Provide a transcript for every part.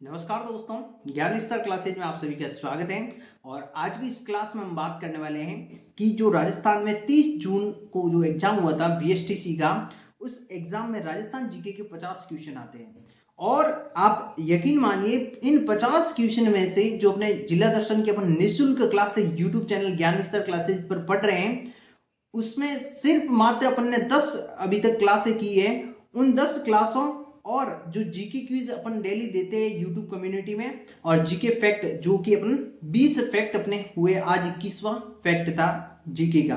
नमस्कार दोस्तों, ज्ञान स्तर क्लासेज में आप सभी का स्वागत है। और आज की इस क्लास में हम बात करने वाले हैं कि जो राजस्थान में 30 जून को जो एग्जाम हुआ था बीएसटीसी का, उस एग्जाम में राजस्थान जीके के 50 क्वेश्चन आते हैं। और आप यकीन मानिए, इन 50 क्वेश्चन में से जो अपने जिला दर्शन के अपन निःशुल्क क्लासेज यूट्यूब चैनल ज्ञान स्तर क्लासेज पर पढ़ रहे हैं, उसमें सिर्फ मात्र अपन ने 10 अभी तक क्लासें की है। उन 10 क्लासों और जो जीके क्विज अपन डेली देते हैं यूट्यूब कम्युनिटी में, और जीके फैक्ट जो कि अपन 20 फैक्ट अपने हुए, आज 21वां फैक्ट था जीके का,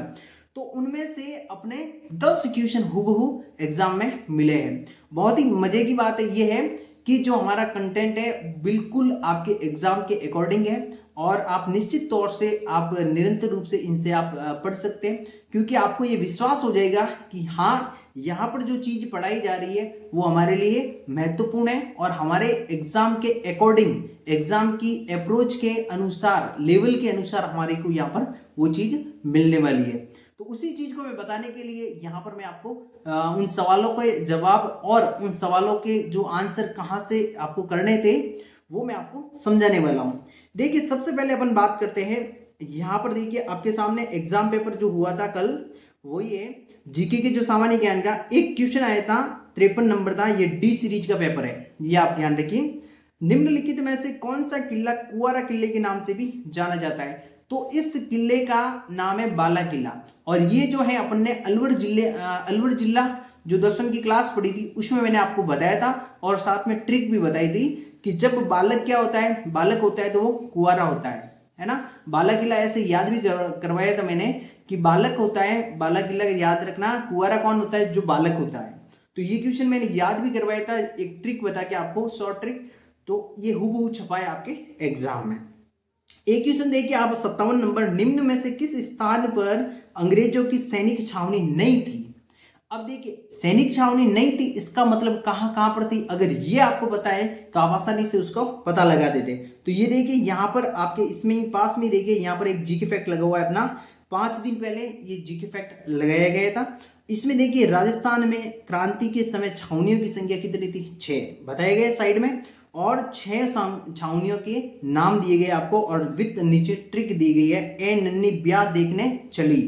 तो उनमें से अपने 10 क्वेश्चन हूबहू एग्जाम में मिले हैं। बहुत ही मजे की बात है ये है कि जो हमारा कंटेंट है बिल्कुल आपके एग्जाम के अकॉर्डिंग है, और आप निश्चित तौर से आप निरंतर रूप से इनसे आप पढ़ सकते हैं, क्योंकि आपको ये विश्वास हो जाएगा कि हाँ, यहाँ पर जो चीज़ पढ़ाई जा रही है वो हमारे लिए महत्वपूर्ण है और हमारे एग्जाम के अकॉर्डिंग, एग्जाम की अप्रोच के अनुसार, लेवल के अनुसार हमारे को यहाँ पर वो चीज़ मिलने वाली है। तो उसी चीज़ को मैं बताने के लिए यहाँ पर मैं आपको उन सवालों के जवाब और उन सवालों के जो आंसर कहाँ से आपको करने थे वो मैं आपको समझाने वाला हूँ। देखिए, सबसे पहले अपन बात करते हैं। यहाँ पर देखिए आपके सामने एग्जाम पेपर जो हुआ था कल, वो ये जीके के जो सामान्य ज्ञान का एक क्वेश्चन आया था, 53 नंबर था। ये डी सीरीज का पेपर है, ये आप ध्यान रखिए। निम्नलिखित में से कौन सा किला कुआरा किले के नाम से भी जाना जाता है? तो इस किले का नाम है बाला किला। और ये जो है अपन ने अलवर जिला जो दर्शन की क्लास पढ़ी थी उसमें मैंने आपको बताया था, और साथ में ट्रिक भी बताई थी कि जब बालक क्या होता है, बालक होता है तो वो कुआरा होता है ना। बाला किला ऐसे याद भी करवाया था मैंने कि बालक होता है, बाला किला याद रखना। कुआरा कौन होता है? जो बालक होता है। तो ये क्वेश्चन मैंने याद भी करवाया था, एक ट्रिक बता के आपको, शॉर्ट ट्रिक। तो ये हूबहू छपा है आपके एग्जाम में। एक क्वेश्चन देखिए आप, 57 नंबर, निम्न में से किस स्थान पर अंग्रेजों की सैनिक छावनी नहीं थी? अब देखिए, सैनिक छावनी नहीं थी, इसका मतलब कहां कहां पर थी? अगर ये आपको पता है तो आप आसानी से उसको पता लगा देते। तो ये देखिए यहाँ पर आपके इसमें पास में देखिए, यहाँ पर एक जीके फैक्ट लगा हुआ है अपना। 5 दिन पहले ये जीके फैक्ट लगाया गया था। इसमें देखिए राजस्थान में क्रांति के समय छावनियों की संख्या कितनी थी? 6 बताए गए साइड में, और 6 छावनियों के नाम दिए गए आपको, और वित्त नीचे ट्रिक दी गई है, ए नन्नी ब्याह देखने चली।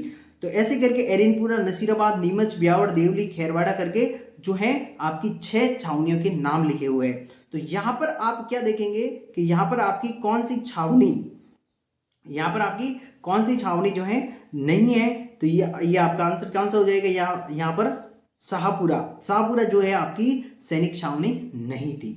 तो ऐसे करके एरिनपुरा, नसीराबाद, नीमच, ब्यावर, देवली, खेरवाड़ा करके जो है आपकी 6 छावनियों के नाम लिखे हुए हैं। तो यहाँ पर आप क्या देखेंगे कि यहाँ पर आपकी कौन सी छावनी, यहाँ पर आपकी कौन सी छावनी जो है नहीं है? तो ये आपका आंसर कौन सा हो जाएगा? यहाँ पर शाहपुरा, शाहपुरा जो है आपकी सैनिक छावनी नहीं थी।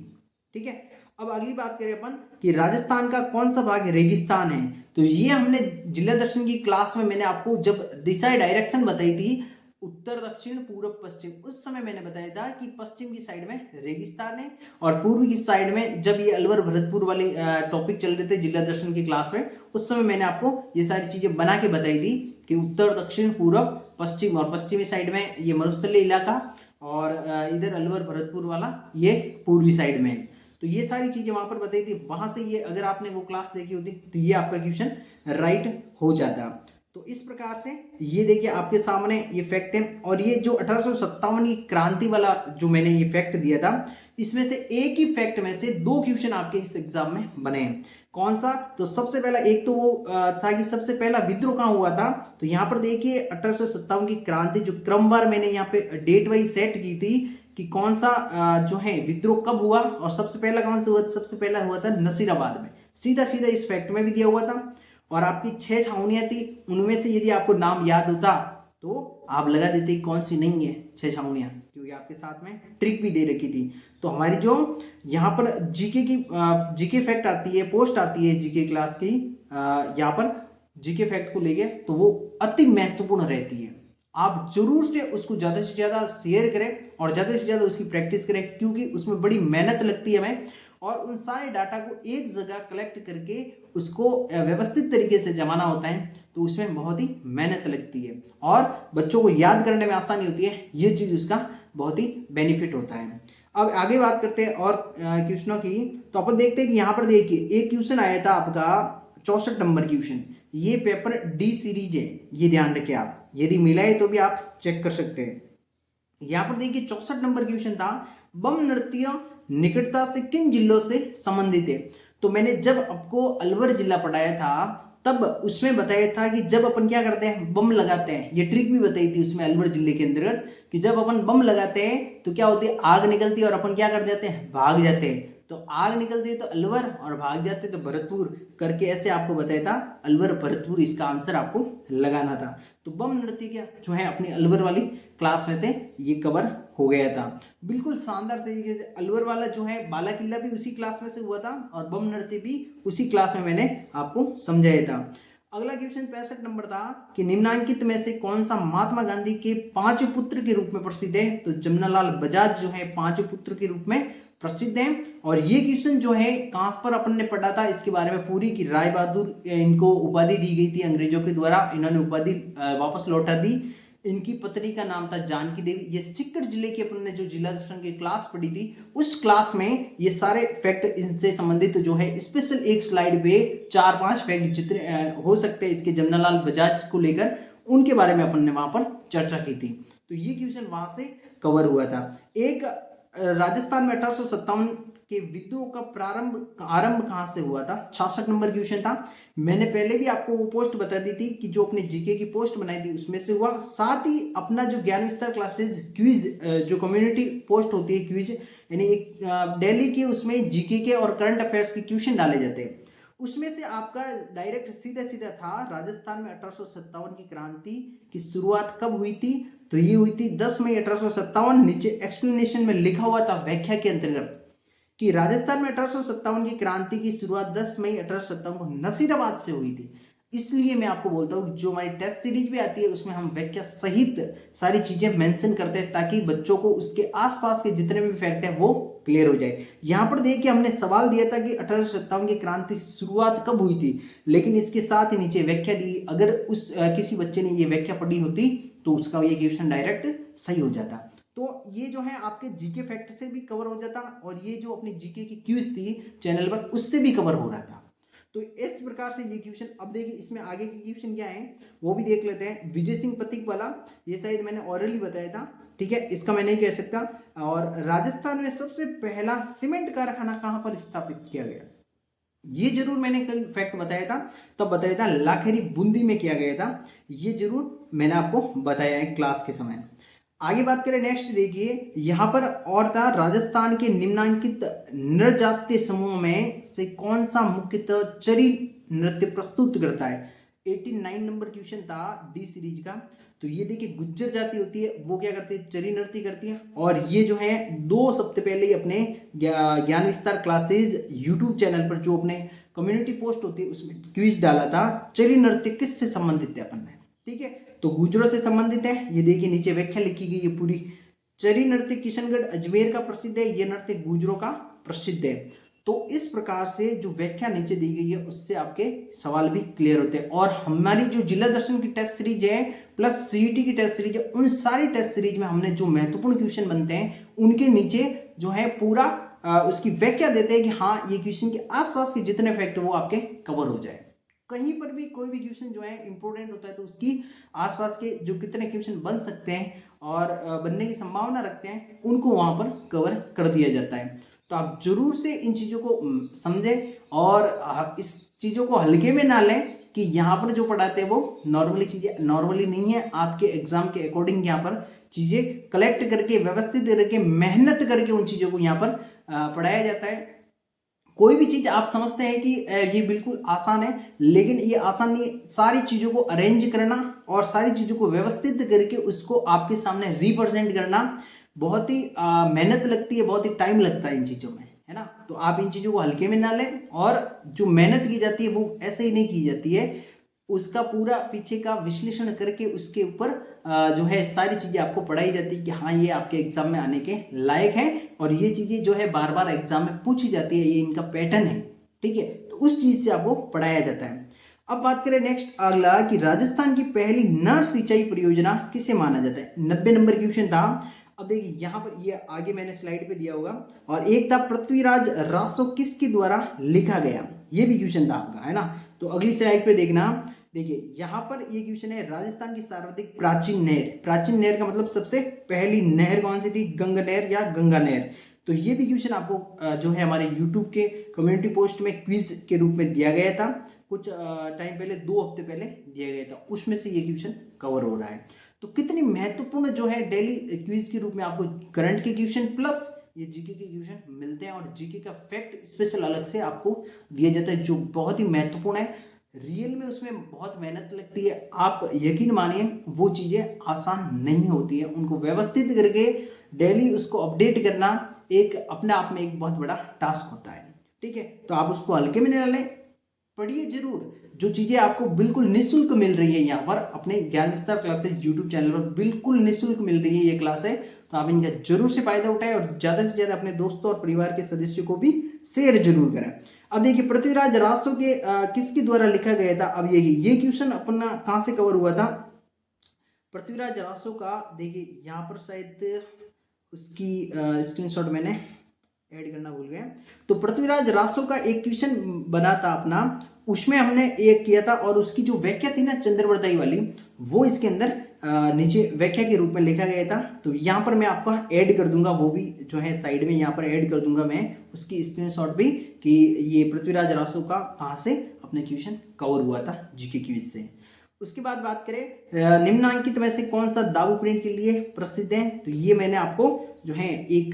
ठीक है। अब अगली बात करें अपन कि राजस्थान का कौन सा भाग रेगिस्तान है? तो ये हमने जिला दर्शन की क्लास में मैंने आपको जब दिशा डायरेक्शन बताई थी, उत्तर, दक्षिण, पूर्व, पश्चिम, उस समय मैंने बताया था कि पश्चिम की साइड में रेगिस्तान है, और पूर्व की साइड में, जब ये अलवर भरतपुर वाले टॉपिक चल रहे थे जिला दर्शन की क्लास में, उस समय मैंने आपको ये सारी चीजें बना के बताई थी कि उत्तर, दक्षिण, पूर्व, पश्चिम, और पश्चिमी साइड में ये मरुस्थलीय इलाका, और इधर अलवर भरतपुर वाला ये पूर्वी साइड में है। तो ये सारी चीजें वहां पर बताई थी। वहां से ये अगर आपने वो क्लास देखी होती तो ये आपका क्वेश्चन राइट हो जाता। तो इस प्रकार से ये देखिए आपके सामने ये फैक्ट है। और ये जो 1857 की क्रांति वाला जो मैंने ये फैक्ट दिया था, इसमें से एक ही फैक्ट में से 2 क्वेश्चन आपके इस एग्जाम में बने हैं। कौन सा? तो सबसे पहला एक तो वो था कि सबसे पहला विद्रोह कहाँ हुआ था। तो यहाँ पर देखिए 1857 की क्रांति, जो क्रमवार मैंने यहाँ पे डेट वाइज सेट की थी कि कौन सा जो है विद्रोह कब हुआ, और सबसे पहला कौन सा हुआ? सबसे पहला हुआ था नसीराबाद में। सीधा सीधा इस फैक्ट में भी दिया हुआ था। और आपकी 6 छावनियां थी, उनमें से यदि आपको नाम याद होता तो आप लगा देते कौन सी नहीं है 6 छावनियां, क्योंकि आपके साथ में ट्रिक भी दे रखी थी। तो हमारी जो यहाँ पर जीके फैक्ट आती है, पोस्ट आती है जीके क्लास की, यहाँ पर जीके फैक्ट को लेके, तो वो अति महत्वपूर्ण रहती है। आप जरूर से उसको ज़्यादा से ज़्यादा शेयर करें और ज़्यादा से ज़्यादा उसकी प्रैक्टिस करें, क्योंकि उसमें बड़ी मेहनत लगती है हमें, और उन सारे डाटा को एक जगह कलेक्ट करके उसको व्यवस्थित तरीके से जमाना होता है, तो उसमें बहुत ही मेहनत लगती है और बच्चों को याद करने में आसानी होती है। ये चीज़ उसका बहुत ही बेनिफिट होता है। अब आगे बात करते हैं और क्वेश्चनों की। तो अपन देखते हैं कि यहाँ पर देखिए एक क्वेश्चन आया था आपका 64 नंबर क्वेश्चन। ये पेपर डी सीरीज है, ये ध्यान रखिए आप, यदि मिला है तो भी आप चेक कर सकते हैं। यहाँ पर देखिए 64 नंबर क्वेश्चन था, बम नृत्य निकटता से किन जिलों से संबंधित है। तो मैंने जब आपको अलवर जिला पढ़ाया था तब उसमें बताया था कि जब अपन क्या करते हैं, बम लगाते हैं, ये ट्रिक भी बताई थी उसमें अलवर जिले के अंतर्गत कि जब अपन बम लगाते हैं तो क्या होती है, आग निकलती है और अपन क्या कर जाते हैं, भाग जाते हैं। तो आग निकलती है तो अलवर और भाग जाते तो भरतपुर करके ऐसे आपको बताया था, अलवर भरतपुर इसका आंसर आपको लगाना था। तो बम नृत्य क्या जो है अपनी अलवर वाली क्लास में से ये कवर हो गया था। बिल्कुल शानदार तरीके से अलवर वाला जो है बाला किला भी उसी क्लास में से हुआ था और बम नृत्य भी उसी क्लास में मैंने आपको समझाया था। अगला क्वेश्चन 65 नंबर था कि निम्नांकित में से कौन सा महात्मा गांधी के पांचवें पुत्र के रूप में प्रसिद्ध है। तो जमनालाल बजाज जो है पांचवें पुत्र के रूप में प्रसिद्ध है। और ये क्वेश्चन जो है कहां पर अपन ने पढ़ा था इसके बारे में पूरी की राय बहादुर इनको उपाधि दी गई थी अंग्रेजों के द्वारा, इन्होंने उपाधि वापस लौटा दी। इनकी पत्नी का नाम था जानकी देवी। ये सीकर जिले के अपन ने जो जिला दर्शन की क्लास पढ़ी थी उस क्लास में ये सारे फैक्ट इनसे संबंधित जो है स्पेशल एक स्लाइड पे 4-5 फैक्ट जितने हो सकते हैं इसके जमनालाल बजाज को लेकर उनके बारे में अपन ने वहां पर चर्चा की थी। तो ये क्वेश्चन वहां से कवर हुआ था। एक राजस्थान में 1857 के विद्रोह का आरंभ कहां से हुआ था, 66 नंबर क्वेश्चन था। मैंने पहले भी आपको वो पोस्ट बता दी थी कि जो अपने जीके की पोस्ट बनाई थी उसमें से हुआ। साथ ही अपना जो ज्ञान विस्तार क्लासेस क्विज जो कम्युनिटी पोस्ट होती है क्विज यानी एक डेली के उसमें जीके के और करंट अफेयर्स के क्वेश्चन डाले जाते हैं। उसमें से आपका डायरेक्ट सीधा सीधा था राजस्थान में 1857 की क्रांति की शुरुआत कब हुई थी। तो ये हुई थी 10 मई 1857। नीचे एक्सप्लेनेशन में लिखा हुआ था व्याख्या के अंतर्गत कि राजस्थान में 1857 की क्रांति की शुरुआत 10 मई 1857 को नसीराबाद से हुई थी। इसलिए मैं आपको बोलता हूँ जो हमारी टेस्ट सीरीज भी आती है उसमें हम व्याख्या सहित सारी चीजें मेंशन करते हैं ताकि बच्चों को उसके आसपास के जितने भी फैक्ट है वो क्लियर हो जाए। यहाँ पर देखिए हमने सवाल दिया था कि 1857 की क्रांति शुरुआत कब हुई थी, लेकिन इसके साथ ही नीचे व्याख्या दी। अगर उस किसी बच्चे ने ये व्याख्या पढ़ी होती तो उसका ये क्वेश्चन डायरेक्ट सही हो जाता। तो ये जो है आपके जीके फैक्ट से भी कवर हो जाता और ये जो अपनी जीके की क्विज थी चैनल पर उससे भी कवर हो रहा था। तो इस प्रकार से ये क्वेश्चन, अब देखिए इसमें आगे के क्वेश्चन क्या है वो भी देख लेते हैं। विजय सिंह पथिक वाला ये शायद मैंने ऑरली बताया था, ठीक है, इसका मैं नहीं कह सकता। और राजस्थान में सबसे पहला सीमेंट कारखाना कहां पर स्थापित किया गया, ये जरूर मैंने कई फैक्ट बताया था, तब बताया था लाखेरी बूंदी में किया गया था। ये जरूर मैंने आपको बताया है क्लास के समय। आगे बात करें नेक्स्ट देखिए यहाँ पर और था राजस्थान के निम्नांकित नृजातीय समूह में से कौन सा मुख्यतः चरी नृत्य प्रस्तुत करता है। 89 नंबर क्वेश्चन था डी सीरीज का। तो ये देखिए गुज्जर जाति होती है वो क्या करती है, चरी नृत्य करती है। और ये जो है 2 सप्ताह पहले ही अपने ज्ञान विस्तार क्लासेस यूट्यूब चैनल पर जो अपने कम्युनिटी पोस्ट होती है उसमें क्विज डाला था चरी नृत्य किससे संबंधित है अपन ने, ठीक है। तो गुजरों से संबंधित है। ये देखिए नीचे व्याख्या लिखी गई है पूरी। चरी नृत्य किशनगढ़ अजमेर का प्रसिद्ध है, ये नृत्य गुजरों का प्रसिद्ध है। तो इस प्रकार से जो व्याख्या नीचे दी गई है उससे आपके सवाल भी क्लियर होते हैं। और हमारी जो जिला दर्शन की टेस्ट सीरीज है प्लस सीईटी की टेस्ट सीरीज है उन सारी टेस्ट सीरीज में हमने जो महत्वपूर्ण क्वेश्चन बनते हैं उनके नीचे जो है पूरा उसकी व्याख्या देते हैं कि हाँ ये क्वेश्चन के आसपास के जितने फैक्ट वो आपके कवर हो जाए। कहीं पर भी कोई भी क्वेश्चन जो है इंपॉर्टेंट होता है तो उसकी आसपास के जो कितने क्वेश्चन बन सकते हैं और बनने की संभावना रखते हैं उनको वहां पर कवर कर दिया जाता है। तो आप जरूर से इन चीज़ों को समझें और इस चीज़ों को हल्के में ना लें कि यहाँ पर जो पढ़ाते हैं वो नॉर्मली चीज़ें नॉर्मली नहीं है। आपके एग्जाम के अकॉर्डिंग यहाँ पर चीज़ें कलेक्ट करके व्यवस्थित करके मेहनत करके उन चीज़ों को यहाँ पर पढ़ाया जाता है। कोई भी चीज़ आप समझते हैं कि ये बिल्कुल आसान है, लेकिन ये आसान नहीं है। सारी चीज़ों को अरेंज करना और सारी चीज़ों को व्यवस्थित करके उसको आपके सामने रिप्रेजेंट करना बहुत ही मेहनत लगती है, बहुत ही टाइम लगता है इन चीज़ों में, है ना। तो आप इन चीज़ों को हल्के में ना लें और जो मेहनत की जाती है वो ऐसे ही नहीं की जाती है, उसका पूरा पीछे का विश्लेषण करके उसके ऊपर जो है सारी चीज़ें आपको पढ़ाई जाती है कि हाँ ये आपके एग्जाम में आने के लायक है और ये चीज़ें जो है बार बार एग्जाम में पूछी जाती है, ये इनका पैटर्न है, ठीक है। तो उस चीज़ से आपको पढ़ाया जाता है। अब बात करें नेक्स्ट अगला कि राजस्थान की पहली नहर सिंचाई परियोजना किसे माना जाता है। 90 नंबर क्वेश्चन था। अब देखिए यहाँ पर ये आगे मैंने स्लाइड पे दिया होगा। और एक था पृथ्वीराज रासो किसके द्वारा लिखा गया, ये भी क्वेश्चन था आपका, है ना। तो अगली स्लाइड पे देखना। देखिए यहाँ पर ये क्वेश्चन है राजस्थान की सर्वाधिक प्राचीन नहर। प्राचीन नहर का मतलब सबसे पहली नहर कौन सी थी, गंगा नहर या गंगा नहर। तो ये भी क्वेश्चन आपको जो है हमारे यूट्यूब के कम्युनिटी पोस्ट में क्विज के रूप में दिया गया था, कुछ टाइम पहले, 2 हफ्ते पहले दिया गया था, उसमें से ये क्वेश्चन कवर हो रहा है। तो कितनी महत्वपूर्ण जो है डेली क्विज के रूप में आपको करंट के क्वेश्चन प्लस ये जीके के क्वेश्चन मिलते हैं, और जीके का फैक्ट स्पेशल अलग से आपको दिया जाता है जो बहुत ही महत्वपूर्ण है। रियल में उसमें बहुत मेहनत लगती है, आप यकीन मानिए वो चीज़ें आसान नहीं होती है, उनको व्यवस्थित करके डेली उसको अपडेट करना एक अपने आप में एक बहुत बड़ा टास्क होता है। ठीक है, तो आप उसको हल्के में न लें, पढ़िए जरूर। जो चीज़ें आपको बिल्कुल निःशुल्क मिल रही है यहाँ पर अपने ज्ञान विस्तार क्लासेस यूट्यूब चैनल पर बिल्कुल निःशुल्क मिल रही है ये क्लास है, तो आप इनका जरूर से फायदा उठाएं और ज़्यादा से ज़्यादा अपने दोस्तों और परिवार के सदस्यों को भी शेयर जरूर करें। अब देखिए पृथ्वीराज रासो के किसके द्वारा लिखा गया था। अब ये क्वेश्चन अपना कहाँ से कवर हुआ था, पृथ्वीराज रासो का। देखिए यहाँ पर शायद उसकी स्क्रीनशॉट मैंने ऐड करना भूल गया। तो पृथ्वीराज रासो का एक क्वेश्चन बना था अपना, उसमें हमने एक किया था और उसकी जो व्याख्या थी ना चंद्रवरदाई वाली, वो इसके अंदर नीचे व्याख्या के रूप में लिखा गया था। तो यहाँ पर मैं आपको ऐड कर दूंगा, वो भी जो है साइड में यहाँ पर ऐड कर दूंगा मैं उसकी स्क्रीनशॉट भी, कि ये पृथ्वीराज रासो का कहाँ से अपने क्वेश्चन कवर हुआ था जीके क्विज से। उसके बाद बात करें निम्नांकित में से कौन सा दाबू प्रिंट के लिए प्रसिद्ध है, तो ये मैंने आपको जो है एक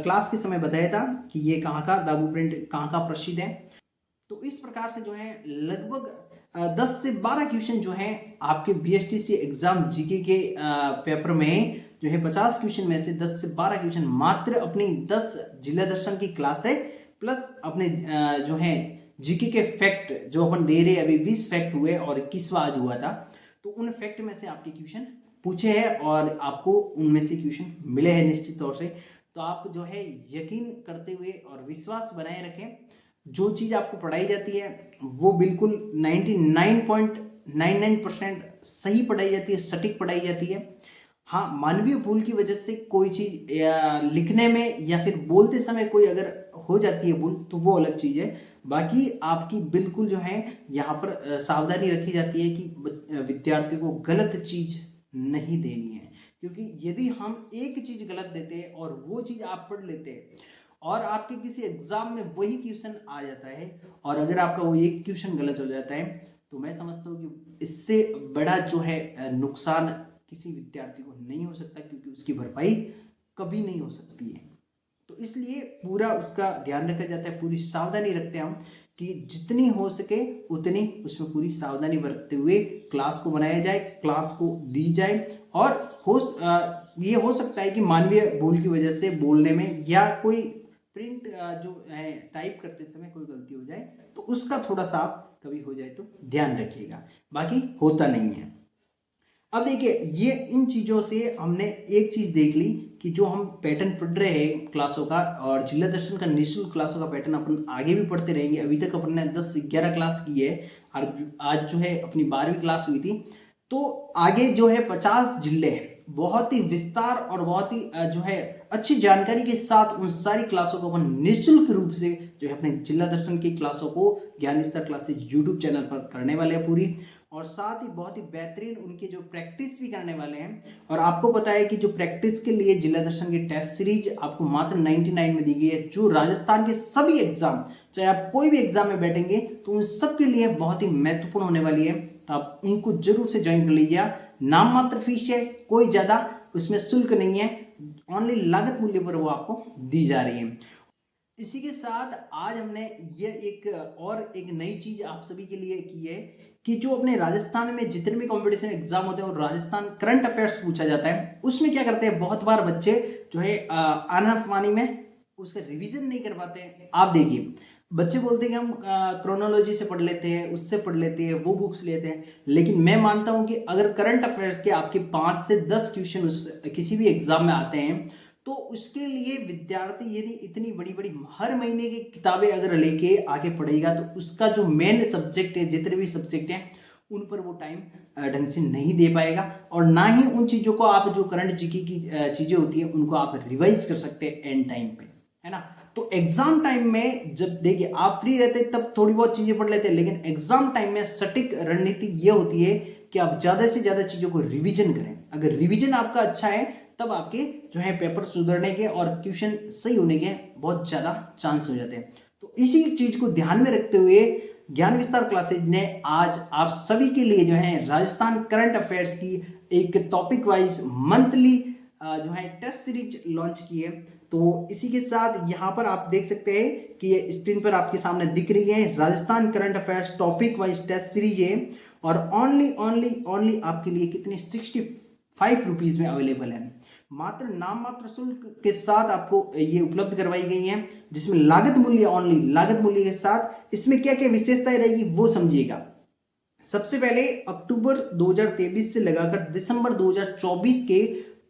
क्लास के समय बताया था कि ये कहाँ का दाबू प्रिंट कहाँ का प्रसिद्ध है। तो इस प्रकार से जो है लगभग 10 से 12 क्वेश्चन जो है आपके बीएसटीसी एग्जाम जीके के पेपर में जो है 50 क्वेश्चन में से 10 से 12 क्वेश्चन मात्र अपनी 10 जिला दर्शन की क्लास है, प्लस अपने जो है जीके के फैक्ट जो अपन दे रहे अभी 20 फैक्ट हुए और 21वां आज हुआ था, तो उन फैक्ट में से आपके क्वेश्चन पूछे हैं और आपको उनमें से क्वेश्शन मिले हैं निश्चित तौर से। तो आप जो है यकीन करते हुए और विश्वास बनाए रखें, जो चीज़ आपको पढ़ाई जाती है वो बिल्कुल 99.99% सही पढ़ाई जाती है, सटीक पढ़ाई जाती है। हाँ, मानवीय भूल की वजह से कोई चीज़ लिखने में या फिर बोलते समय कोई अगर हो जाती है भूल तो वो अलग चीज़ है। बाकी आपकी बिल्कुल जो है यहाँ पर सावधानी रखी जाती है कि विद्यार्थी को गलत चीज़ नहीं देनी है, क्योंकि यदि हम एक चीज़ गलत देते हैं और वो चीज़ आप पढ़ लेते हैं और आपके किसी एग्जाम में वही क्वेश्चन आ जाता है और अगर आपका वो एक क्वेश्चन गलत हो जाता है, तो मैं समझता हूँ कि इससे बड़ा जो है नुकसान किसी विद्यार्थी को नहीं हो सकता, क्योंकि उसकी भरपाई कभी नहीं हो सकती है। तो इसलिए पूरा उसका ध्यान रखा जाता है, पूरी सावधानी रखते हैं हम कि जितनी हो सके उतनी उसमें पूरी सावधानी बरतते हुए क्लास को बनाया जाए, क्लास को दी जाए। और ये हो सकता है कि मानवीय भूल की वजह से बोलने में या कोई प्रिंट जो है टाइप करते समय कोई गलती हो जाए, तो उसका थोड़ा सा कभी हो जाए तो ध्यान रखिएगा, बाकी होता नहीं है। अब देखिए ये इन चीज़ों से हमने एक चीज़ देख ली कि जो हम पैटर्न पढ़ रहे हैं क्लासों का, और जिला दर्शन का निःशुल्क क्लासों का पैटर्न अपन आगे भी पढ़ते रहेंगे। अभी तक अपन ने 10 से 11 क्लास की है और आज जो है अपनी 12वीं क्लास हुई थी। तो आगे जो है 50 जिले बहुत ही विस्तार और बहुत ही जो है अच्छी जानकारी के साथ उन सारी क्लासों को अपन निःशुल्क रूप से जो है अपने जिला दर्शन की क्लासों को ज्ञान विस्तार क्लासेस यूट्यूब चैनल पर करने वाले हैं पूरी, और साथ ही बहुत ही बेहतरीन उनकी जो प्रैक्टिस भी करने वाले हैं। और आपको पता है कि जो प्रैक्टिस के लिए जिला दर्शन की टेस्ट सीरीज आपको मात्र 99 में दी गई है, जो राजस्थान के सभी एग्जाम, चाहे आप कोई भी एग्जाम में बैठेंगे तो उन सब के लिए बहुत ही महत्वपूर्ण होने वाली है। तो आप उनको जरूर से ज्वाइन कर लीजिए। नाम मात्र फीस है, कोई ज़्यादा उसमें शुल्क नहीं है, ओनली लागत मूल्य पर वो आपको दी जा रही है। इसी के साथ आज हमने ये एक नई चीज आप सभी के लिए की है कि जो अपने राजस्थान में जितने भी कंपटीशन एग्जाम होते हैं और राजस्थान करंट अफेयर्स पूछा जाता है, उसमें क्या करते हैं बहुत बार बच्चे जो है आना पानी में उसका रिवीजन नहीं कर पाते हैं। आप देखिए बच्चे बोलते हैं कि हम क्रोनोलॉजी से पढ़ लेते हैं, उससे पढ़ लेते हैं, वो बुक्स लेते हैं, लेकिन मैं मानता हूं कि अगर करंट अफेयर्स के आपके 5 से 10 क्वेश्चन उस किसी भी एग्जाम में आते हैं, तो उसके लिए विद्यार्थी यदि इतनी बड़ी बड़ी हर महीने की किताबें अगर लेके आगे पढ़ेगा, तो उसका जो मेन सब्जेक्ट है, जितने भी सब्जेक्ट हैं उन पर वो टाइम ढंग से नहीं दे पाएगा, और ना ही उन चीज़ों को आप जो करंट जीके की चीज़ें होती है उनको आप रिवाइज कर सकते हैं एंड टाइम पे, है ना। तो एग्जाम टाइम में जब देखिए आप फ्री रहते हैं तब थोड़ी बहुत चीज़ें पढ़ लेते हैं, लेकिन एग्जाम टाइम में सटीक रणनीति ये होती है कि आप ज़्यादा से ज़्यादा चीज़ों को रिवीजन करें। अगर रिवीजन आपका अच्छा है तब आपके जो है पेपर सुधरने के और क्वेश्चन सही होने के बहुत ज़्यादा चांस हो जाते हैं। तो इसी चीज़ को ध्यान में रखते हुए ज्ञान विस्तार क्लासेज ने आज आप सभी के लिए जो है राजस्थान करंट अफेयर्स की एक टॉपिक वाइज मंथली जो है टेस्ट सीरीज लॉन्च की है। तो इसी के साथ यहाँ पर आप देख सकते हैं कि ये स्क्रीन पर आपके सामने दिख रही है Rajasthan current affairs topic wise test series है और ओनली आपके लिए कितने 65 रुपीज़ में अवेलेबल है। मात्र नाम मात्र शुल्क के साथ आपको ये उपलब्ध करवाई गई है, जिसमें लागत मूल्य के साथ इसमें क्या क्या विशेषताएं रहेगी वो समझिएगा। सबसे पहले अक्टूबर 2023 से लगाकर दिसंबर 2024 के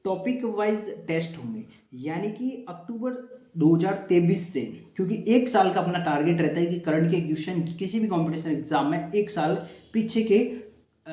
टॉपिक वाइज टेस्ट होंगे, यानी कि अक्टूबर 2023 से, क्योंकि एक साल का अपना टारगेट रहता है कि करंट के क्वेश्चन किसी भी कंपटीशन एग्जाम में एक साल पीछे के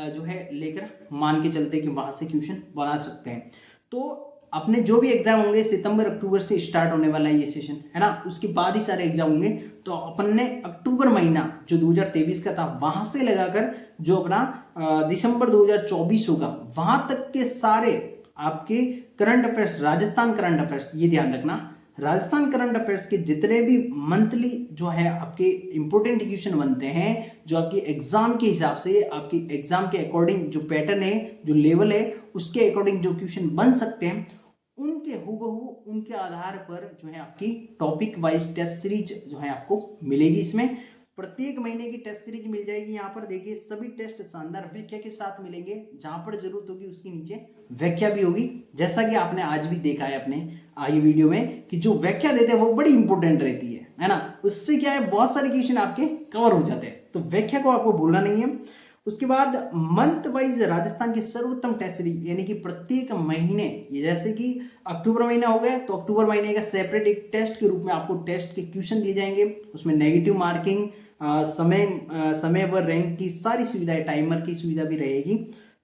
जो है लेकर मान के चलते कि वहां से क्वेश्चन बना सकते हैं। तो अपने जो भी एग्जाम होंगे सितंबर अक्टूबर से स्टार्ट होने वाला है ये सेशन, है ना, उसके बाद ही सारे एग्जाम होंगे। तो अपन ने अक्टूबर महीना जो 2023 का था वहां से लगाकर जो अपना दिसंबर 2024 होगा वहां तक के सारे आपके current affairs, Rajasthan current affairs, ये ध्यान रखना राजस्थान करंट अफेयर्स के जितने भी मंथली जो है आपके इंपॉर्टेंट क्वेश्चन बनते हैं, जो आपकी एग्जाम के हिसाब से आपकी एग्जाम के अकॉर्डिंग जो पैटर्न है, जो लेवल है, उसके अकॉर्डिंग जो क्वेश्चन बन सकते हैं, उनके हूबहू उनके आधार पर जो है आपकी टॉपिक वाइज टेस्ट सीरीज जो है आपको मिलेगी। इसमें प्रत्येक महीने की टेस्ट सीरीज मिल जाएगी। यहाँ पर देखिए सभी टेस्ट शानदार व्याख्या के साथ मिलेंगे, जहां पर जरूरत होगी उसके नीचे व्याख्या भी होगी, जैसा कि आपने आज भी देखा है अपने ये वीडियो में कि जो व्याख्या देते हैं वो बड़ी इंपॉर्टेंट रहती है ना। उससे क्या है बहुत सारे क्वेश्चन आपके कवर हो जाते हैं, तो व्याख्या को आपको भूलना नहीं है। उसके बाद मंथ वाइज राजस्थान की सर्वोत्तम टेस्ट सीरीज, यानी कि प्रत्येक महीने, जैसे कि अक्टूबर महीना हो गया तो अक्टूबर महीने का सेपरेट एक टेस्ट के रूप में आपको टेस्ट के क्वेश्चन दिए जाएंगे। उसमें नेगेटिव मार्किंग, समय व रैंक की सारी सुविधाएं, टाइमर की सुविधा भी रहेगी।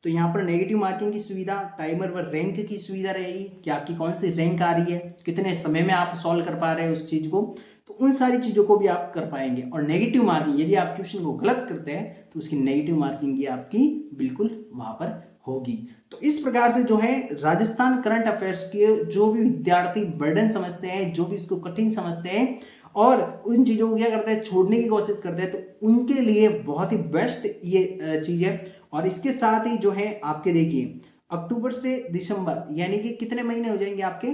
तो यहाँ पर नेगेटिव मार्किंग की सुविधा, टाइमर व रैंक की सुविधा रहेगी कि आपकी कौन सी रैंक आ रही है, कितने समय में आप सॉल्व कर पा रहे हैं उस चीज़ को, तो उन सारी चीज़ों को भी आप कर पाएंगे। और नेगेटिव मार्किंग, यदि आप क्वेश्चन को गलत करते हैं तो उसकी नेगेटिव मार्किंग भी आपकी बिल्कुल वहाँ पर होगी। तो इस प्रकार से जो है राजस्थान करंट अफेयर्स के जो भी विद्यार्थी बर्डन समझते हैं, जो भी इसको कठिन समझते हैं और उन चीज़ों को क्या करते हैं छोड़ने की कोशिश करते हैं, तो उनके लिए बहुत ही बेस्ट ये चीज़ है। और इसके साथ ही जो है आपके देखिए अक्टूबर से दिसंबर, यानी कि कितने महीने हो जाएंगे आपके,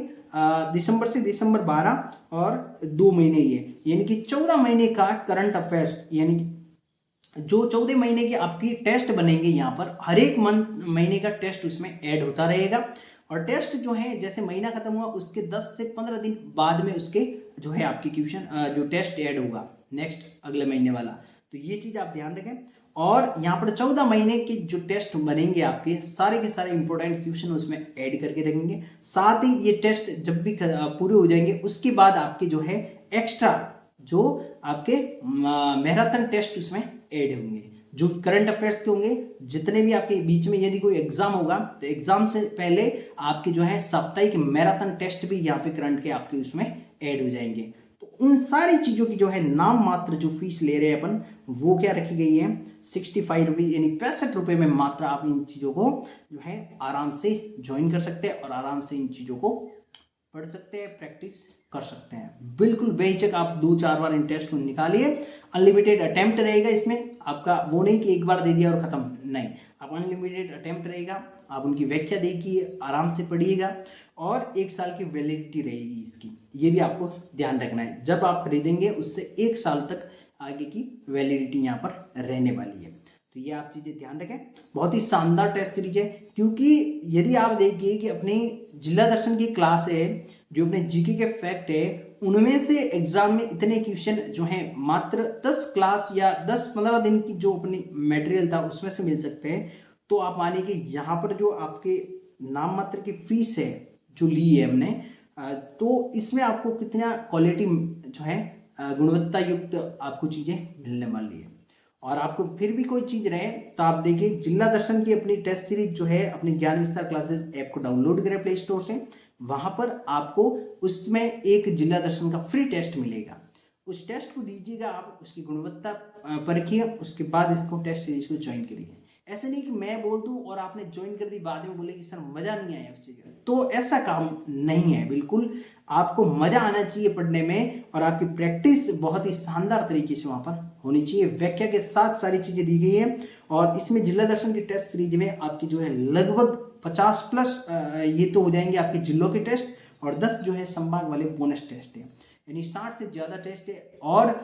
दिसंबर से दिसंबर 12 और 2 महीने ये, यानी कि 14 महीने का करंट अफेयर्स, यानी कि जो 14 महीने की आपकी टेस्ट बनेंगे यहाँ पर हर एक महीने का टेस्ट उसमें ऐड होता रहेगा। और टेस्ट जो है जैसे महीना खत्म हुआ उसके 10 से 15 दिन बाद में उसके जो है आपके क्वेश्चन जो टेस्ट ऐड होगा नेक्स्ट अगले महीने वाला, तो ये चीज़ आप ध्यान रखें। और यहाँ पर 14 महीने के जो टेस्ट बनेंगे आपके सारे के सारे इंपॉर्टेंट क्वेश्चन उसमें ऐड करके रखेंगे। साथ ही ये टेस्ट जब भी पूरे हो जाएंगे उसके बाद आपके जो है एक्स्ट्रा जो आपके मैराथन टेस्ट उसमें ऐड होंगे, जो करंट अफेयर्स के होंगे। जितने भी आपके बीच में यदि कोई एग्जाम होगा तो एग्जाम से पहले आपके जो है साप्ताहिक मैराथन टेस्ट भी यहाँ पे करंट के आपके उसमें ऐड हो जाएंगे। तो उन सारी चीज़ों की जो है नाम मात्र जो फीस ले रहे हैं अपन, वो क्या रखी गई है 65 रुपीज़, यानी 65 रुपये में मात्र आप इन चीज़ों को जो है आराम से ज्वाइन कर सकते हैं और आराम से इन चीज़ों को पढ़ सकते हैं, प्रैक्टिस कर सकते हैं। बिल्कुल बेहिचक आप 2-4 बार इन टेस्ट को निकालिए। अनलिमिटेड अटेम्प्ट रहेगा इसमें आपका, वो नहीं कि एक बार दे दिया और ख़त्म, नहीं, आप अनलिमिटेड अटेम्प्ट रहेगा। आप उनकी व्याख्या देखिए, आराम से पढ़िएगा और 1 साल की वैलिडिटी रहेगी इसकी, ये भी आपको ध्यान रखना है। जब आप खरीदेंगे उससे 1 साल तक आगे की वैलिडिटी यहाँ पर रहने वाली है, तो ये आप चीज़ें ध्यान रखें। बहुत ही शानदार टेस्ट सीरीज है, क्योंकि यदि आप देखिए कि अपनी जिला दर्शन की क्लास है, जो अपने जीके के फैक्ट है, उनमें से एग्जाम में इतने क्वेश्चन जो हैं मात्र 10 क्लास या 10-15 दिन की जो अपनी मटेरियल था उसमें से मिल सकते हैं। तो आप मानिए कि यहाँ पर जो आपके नाम मात्र की फीस है जो ली है हमने, तो इसमें आपको कितना क्वालिटी जो है गुणवत्ता युक्त आपको चीज़ें मिलने वाली है। और आपको फिर भी कोई चीज़ रहे तो आप देखिए जिला दर्शन की अपनी टेस्ट सीरीज जो है अपनी ज्ञान विस्तार क्लासेस ऐप को डाउनलोड करें प्ले स्टोर से, वहाँ पर आपको उसमें एक जिला दर्शन का फ्री टेस्ट मिलेगा। उस टेस्ट को दीजिएगा आप, उसकी गुणवत्ता परखिए, उसके बाद इसको टेस्ट सीरीज को ज्वाइन करिए। ऐसे नहीं कि मैं बोल दूं और आपने ज्वाइन कर दी, बाद में बोले कि सर मज़ा नहीं आया उस चीज़ में, तो ऐसा काम नहीं है। बिल्कुल आपको मज़ा आना चाहिए पढ़ने में, और आपकी प्रैक्टिस बहुत ही शानदार तरीके से वहाँ पर होनी चाहिए। व्याख्या के साथ सारी चीज़ें दी गई हैं, और इसमें जिला दर्शन की टेस्ट सीरीज में आपकी जो है लगभग 50 प्लस ये तो हो जाएंगे आपके जिलों के टेस्ट, और 10 जो है संभाग वाले बोनस टेस्ट है, यानी 60 से ज़्यादा टेस्ट है, और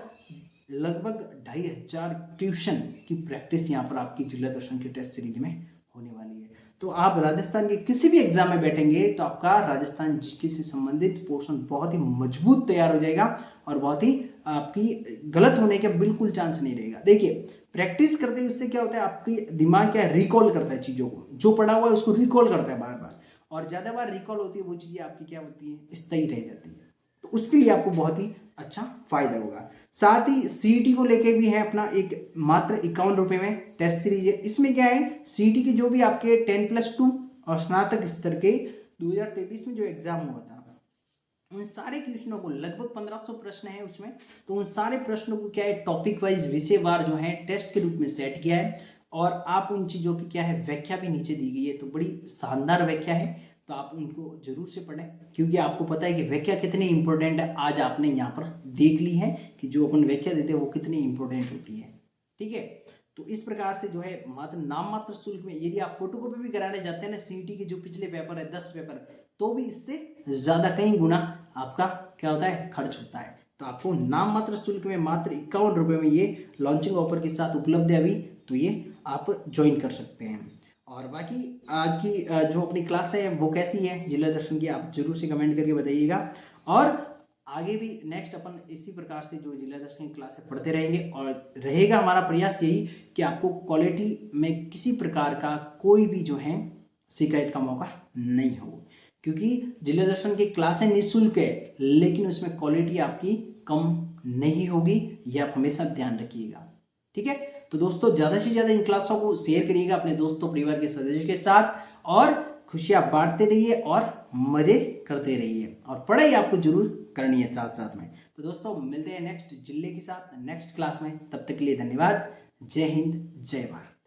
लगभग 2500 ट्यूशन की प्रैक्टिस यहाँ पर आपकी जिला दर्शन की टेस्ट सीरीज में होने वाली है। तो आप राजस्थान के किसी भी एग्जाम में बैठेंगे तो आपका राजस्थान जीके से संबंधित पोर्शन बहुत ही मजबूत तैयार हो जाएगा, और बहुत ही आपकी गलत होने का बिल्कुल चांस नहीं रहेगा। देखिए प्रैक्टिस करते हैं उससे क्या होता है, आपकी दिमाग क्या रिकॉल करता है चीज़ों को, जो पढ़ा हुआ है उसको रिकॉल करता है बार बार, और ज़्यादा बार रिकॉल होती है वो चीज़ें आपकी क्या होती है, स्थायी रह जाती है। तो उसके लिए आपको बहुत ही अच्छा फायदा होगा। साथ ही सीईटी को लेके भी है अपना एक मात्र 51 रुपये में टेस्ट सीरीज है। इसमें क्या है, सीईटी के जो भी आपके 10+2 और स्नातक स्तर के 2023 में जो एग्जाम हुआ था, उन सारे क्वेश्चनों को लगभग 1500 प्रश्न है उसमें, तो उन सारे प्रश्नों को क्या है टॉपिक वाइज विषयवार जो है टेस्ट के रूप में सेट किया है, और आप उन चीज़ों की क्या है व्याख्या भी नीचे दी गई है, तो बड़ी शानदार व्याख्या है। तो आप उनको जरूर से पढ़ें, क्योंकि आपको पता है कि व्याख्या कितनी इंपॉर्टेंट है। आज आपने यहाँ पर देख ली है कि जो अपन व्याख्या देते हैं वो कितनी इंपॉर्टेंट होती है। ठीक है, तो इस प्रकार से जो है मात्र नाम मात्र शुल्क में यदि आप फोटोकॉपी भी कराने जाते हैं ना सीईटी के जो पिछले पेपर है 10 पेपर, तो भी इससे ज़्यादा कई गुना आपका क्या होता है खर्च होता है। तो आपको नाम मात्र शुल्क में मात्र 51 रुपये में ये लॉन्चिंग ऑफर के साथ उपलब्ध है अभी, तो ये आप ज्वाइन कर सकते हैं। और बाकी आज की जो अपनी क्लास है वो कैसी है जिला दर्शन की, आप जरूर से कमेंट करके बताइएगा, और आगे भी नेक्स्ट अपन इसी प्रकार से जो जिला दर्शन की क्लास है पढ़ते रहेंगे, और रहेगा हमारा प्रयास यही कि आपको क्वालिटी में किसी प्रकार का कोई भी जो है शिकायत का मौका नहीं हो, क्योंकि जिला दर्शन की क्लासें निःशुल्क है, लेकिन उसमें क्वालिटी आपकी कम नहीं होगी, यह आप हमेशा ध्यान रखिएगा। ठीक है, तो दोस्तों ज़्यादा से ज़्यादा इन क्लासों को शेयर करिएगा अपने दोस्तों परिवार के सदस्यों के साथ, और खुशियाँ बांटते रहिए और मज़े करते रहिए, और पढ़ाई आपको जरूर करनी है साथ साथ में। तो दोस्तों मिलते हैं नेक्स्ट जिले के साथ नेक्स्ट क्लास में, तब तक के लिए धन्यवाद। जय हिंद, जय भारत।